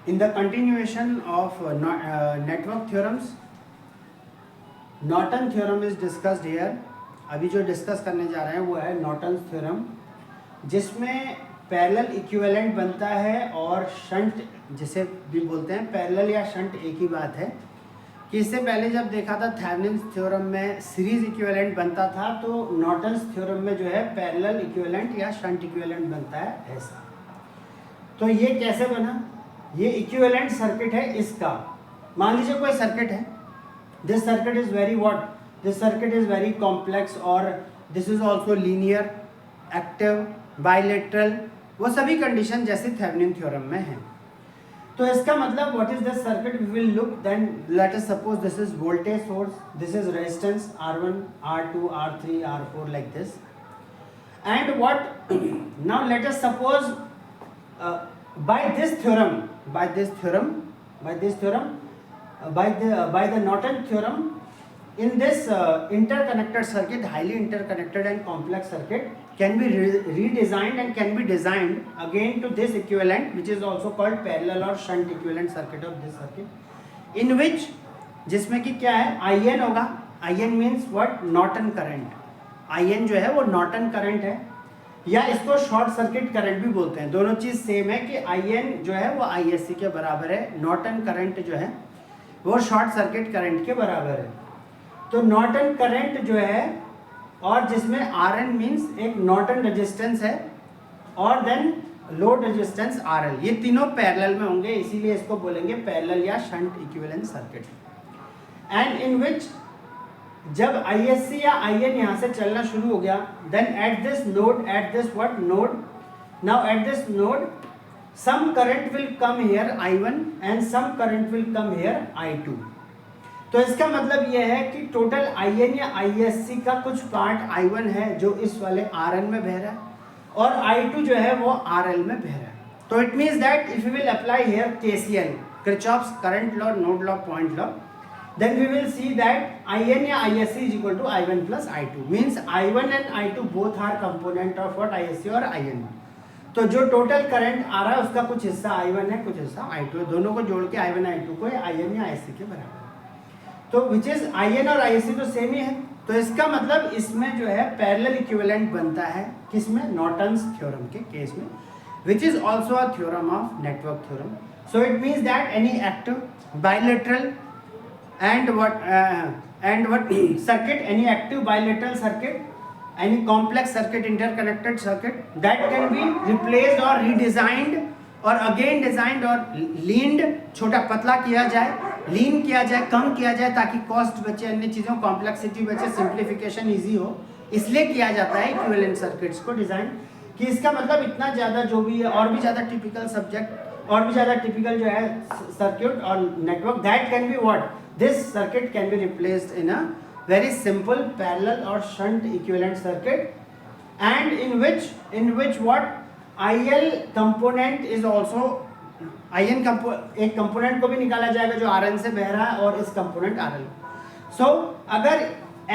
In the continuation of network theorems, Norton theorem is discussed here. अभी जो discuss करने जा रहे हैं वो है नॉर्टन थ्योरम, जिसमें पैरेलल इक्विवेलेंट बनता है और शंट जिसे भी बोलते हैं. पैरेलल या शंट एक ही बात है कि इससे पहले जब देखा था थेवेनिन्स थ्योरम में सीरीज इक्विवेलेंट बनता था, तो नॉर्टन्स थ्योरम में जो है पैरेलल इक्विवेलेंट या शंट इक्विवेलेंट बनता है ऐसा. तो ये कैसे बना? ये इक्विवेलेंट सर्किट है इसका. मान लीजिए कोई सर्किट है, this circuit is very what, this circuit is very complex or this is also linear, active, bilateral, वो सभी कंडीशन जैसे थेवेनिन थ्योरम में है. तो इसका मतलब what is this circuit? We will look, then let us suppose this is voltage source, this is resistance R1, R2, R3, R4 like this, and what now let us suppose by this theorem by the Norton theorem, in this interconnected circuit, highly interconnected and complex circuit can be redesigned and can be designed again to this equivalent, which is also called parallel or shunt equivalent circuit of this circuit, in which जिसमें कि क्या है, IN होगा. IN means what? Norton current. IN जो है वो Norton current है, या इसको शॉर्ट सर्किट करंट भी बोलते हैं. दोनों चीज सेम है कि IN जो है वो ISC के बराबर है, नॉर्टन करंट जो है वो शॉर्ट सर्किट करंट के बराबर है. तो नॉर्टन करंट जो है, और जिसमें RN मींस एक नॉर्टन रेजिस्टेंस है और देन लोड रेजिस्टेंस RL, ये तीनों पैरेलल में होंगे, इसीलिए इसको बोलेंगे पैरेलल या shunt equivalent circuit. And in which जब ISC या IN यहाँ से चलना शुरू हो गया, then at this node, at this what node, now at this node some current will come here I1 and some current will come here I2. तो इसका मतलब यह है कि टोटल IN या ISC का कुछ पार्ट I1 है जो इस वाले RN में बह रहा है, और I2 जो है वो RL में बह रहा है. तो it means that if we will apply here KCL, Kirchhoff's current law, node law, point law, then we will see that IN या ISC is equal to I1 plus I2. means I1 and I2 both are component of what ISC और IN. तो जो total current आ रहा है उसका कुछ हिस्सा I1 है, कुछ हिस्सा I2 है, दोनों को जोड़ के I1 I2 को IN या ISC के बराबर है. तो विच इज IN और ISC तो सेम ही है. तो इसका मतलब इसमें जो है पैरेलल इक्विवेलेंट बनता है किसमें? नॉर्टन्स थ्योरम के केस में, which is also a theorem of network theorem. So it means that any active bilateral and what circuit, any active bilateral circuit, any complex circuit, interconnected circuit that can be replaced or redesigned or again designed or leaned, छोटा पतला किया जाए, लीन किया जाए, कम किया जाए, ताकि cost बचे, अन्य चीज़ों कॉम्प्लेक्सिटी बचे, सिंप्लीफिकेशन ईजी हो, इसलिए किया जाता है इक्विवेलेंट सर्किट्स को डिज़ाइन. कि इसका मतलब इतना ज़्यादा जो भी है, और भी ज़्यादा टिपिकल सब्जेक्ट, और भी ज़्यादा टिपिकल जो है सर्किट और network, that can be what, this circuit can be replaced in a very simple parallel or shunt equivalent circuit, and in which what IL component is also IN एक component को भी निकाला जाएगा जो RN से बह रहा है, और इस कंपोनेंट RL. सो अगर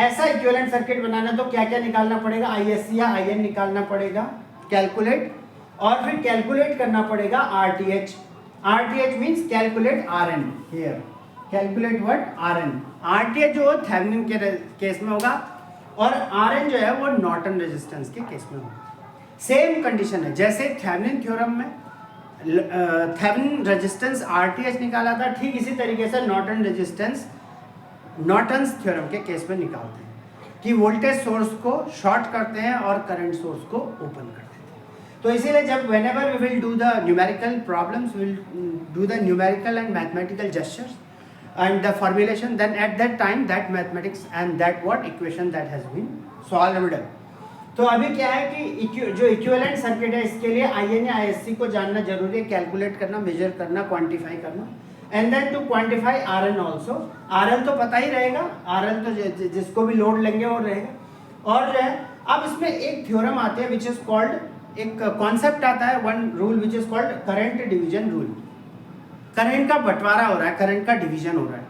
ऐसा इक्विवेलेंट सर्किट बनाना है तो क्या क्या निकालना पड़ेगा? ISC या IN निकालना पड़ेगा, कैलकुलेट, और फिर कैलकुलेट करना पड़ेगा RTH. RTH means calculate RN here, calculate what RN. RTH जो थेवेनिन के केस में होगा, और RN जो है वो नॉर्टन रेजिस्टेंस के केस में होगा. सेम कंडीशन है जैसे थेवेनिन थ्योरम में थेवेनिन रेजिस्टेंस RTH निकाला था, ठीक इसी तरीके से नॉर्टन रेजिस्टेंस नॉर्टन्स थ्योरम के केस में निकालते हैं कि वोल्टेज सोर्स को शॉर्ट करते हैं और करंट सोर्स को ओपन करते हैं. तो इसीलिए जब whenever we will do the numerical problems, we will do the numerical and mathematical gestures and the formulation, then at that time that mathematics and that what equation that has been solved. तो अभी क्या है कि जो equivalent circuit है इसके लिए IN या ISC को जानना जरूरी है, कैलकुलेट करना, मेजर करना, क्वांटिफाई करना, and then to quantify RN also. RL तो पता ही रहेगा, RL तो जिसको भी लोड लेंगे वो रहेगा. और जो है अब इसमें एक थ्योरम आती है विच इज कॉल्ड, एक कॉन्सेप्ट आता है, one rule which is called current division rule. Current का बंटवारा हो रहा है, करंट का डिवीजन हो रहा है.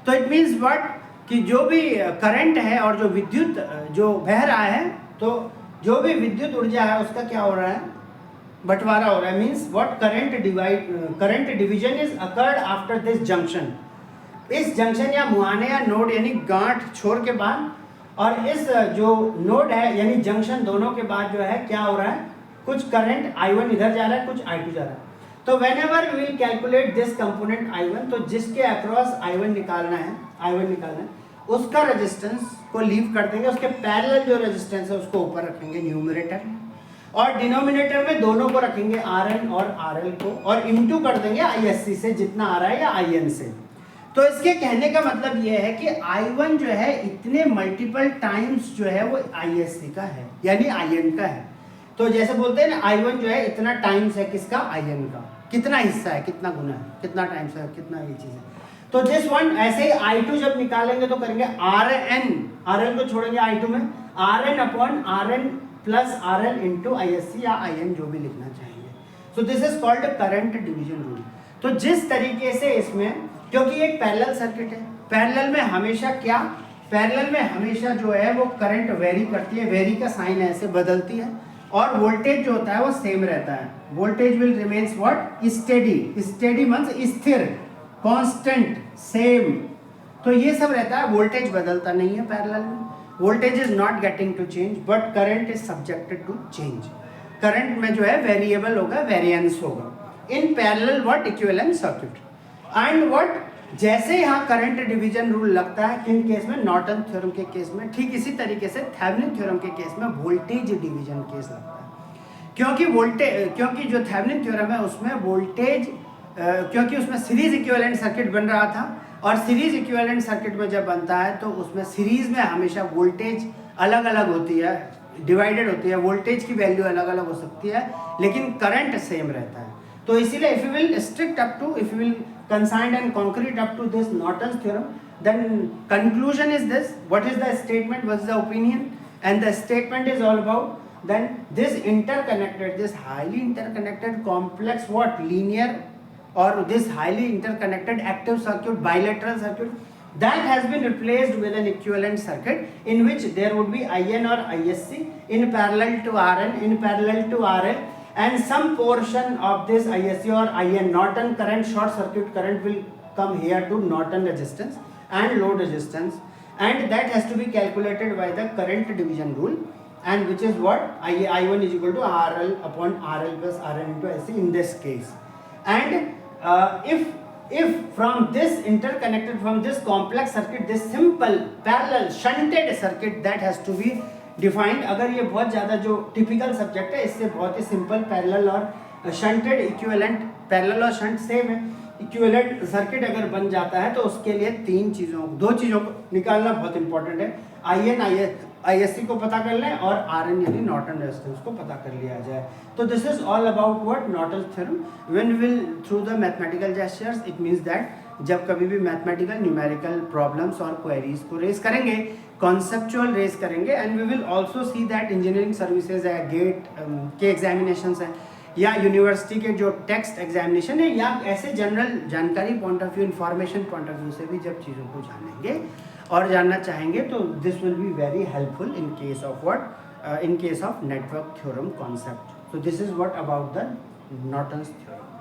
तो इट मीन्स व्हाट कि जो भी करंट है और जो विद्युत जो बह रहा है, तो जो भी विद्युत ऊर्जा है उसका क्या हो रहा है, बंटवारा हो रहा है, means what current division is occurred after this junction, इस जंक्शन या मुहाने या नोड यानी गांठ छोर के बाद और इस जो नोड है यानी जंक्शन दोनों के बाद जो है क्या हो रहा है, कुछ करंट I1 इधर जा रहा है, कुछ I2 जा रहा है। तो whenever we will calculate this component I1, तो जिसके अक्रॉस I1 निकालना है उसका रेजिस्टेंस को लीव कर देंगे, उसके पैरेलल जो रेजिस्टेंस है उसको ऊपर रखेंगे न्यूमरेटर में, और डिनोमिनेटर में दोनों को रखेंगे RN और RL को, और इनटू कर देंगे ISC से जितना आ रहा है या IN से। तो इसके कहने का मतलब ये है कि I1 जो है इतने मल्टीपल टाइम्स जो है वो ISC का है यानी IN का है। तो जैसे बोलते हैं ना I1 जो है इतना टाइम्स है किसका, IN का, कितना हिस्सा है, कितना गुना है, कितना टाइम्स है, कितना ये चीज़ है। तो दिस वन ऐसे ही I2 जब निकालेंगे तो करेंगे RL को छोड़ेंगे I2 में, RN upon RN plus RL into ISC या IN जो भी लिखना चाहेंगे। So this is called current division rule. तो जिस तरीके से इसमें, क्योंकि एक पैरेलल सर्किट है, पैरेलल में हमेशा क्या, पैरेलल में हमेशा जो है वो करंट वेरी करती है, वेरी का साइन ऐसे बदलती है, और वोल्टेज जो होता है वो सेम रहता है। Voltage will remains what, steady, steady means स्थिर, कांस्टेंट, सेम। तो ये सब रहता है, वोल्टेज बदलता नहीं है पैरेलल में, voltage is not getting to change but current is subjected to change. Current में जो है वेरिएबल होगा, वेरिएंस होगा in parallel what equivalent circuit. And what, जैसे यहाँ करंट डिवीजन रूल लगता है किन केस में, नॉर्टन थ्योरम के केस में, ठीक इसी तरीके से थेवेनिन थ्योरम के केस में वोल्टेज डिवीजन केस लगता है। क्योंकि जो थेवेनिन थ्योरम है उसमें वोल्टेज, क्योंकि उसमें सीरीज इक्विवेलेंट सर्किट बन रहा था, और सीरीज इक्विवेलेंट सर्किट में जब बनता है तो उसमें सीरीज में हमेशा वोल्टेज अलग अलग होती है, डिवाइडेड होती है, वोल्टेज की वैल्यू अलग अलग हो सकती है, लेकिन करंट सेम रहता है। तो इसीलिए if you will consigned and concrete up to this Norton's theorem, then conclusion is this, what is the statement, what is the opinion, and the statement is all about then this interconnected, this highly interconnected complex what, linear or this highly interconnected active circuit, bilateral circuit, that has been replaced with an equivalent circuit in which there would be IN or ISC in parallel to RN, in parallel to RL, and some portion of this ISC or IN, Norton current, short circuit current will come here to Norton resistance and load resistance, and that has to be calculated by the current division rule, and which is what, I1 is equal to RL upon RL plus RN into IC in this case. And if from this interconnected, from this complex circuit, this simple parallel shunted circuit, that has to be defined, अगर ये बहुत ज़्यादा जो typical subject है इससे बहुत ही simple parallel और shunted equivalent, parallel और शंट सेम है, इक्विवेलेंट सर्किट अगर बन जाता है तो उसके लिए दो चीज़ों को निकालना बहुत इंपॉर्टेंट है। IN ISC को पता कर लें और RN यानी नॉर्टन रेजिस्टेंस को पता कर लिया जाए। तो this is all about what Norton theorem. When will through the mathematical gestures, it means that जब कभी भी मैथमेटिकल न्यूमेरिकल प्रॉब्लम्स और क्वेरीज को रेज करेंगे, कॉन्सेप्चुअल रेज करेंगे, and we will also see that engineering services है, GATE के examinations हैं, या यूनिवर्सिटी के जो टेक्स्ट एग्जामिनेशन है, या ऐसे जनरल जानकारी point of view, information point of view से भी जब चीज़ों को जानेंगे और जानना चाहेंगे तो this will be very helpful in case of what, in case of network theorem concept. So this is what about the Norton's theorem.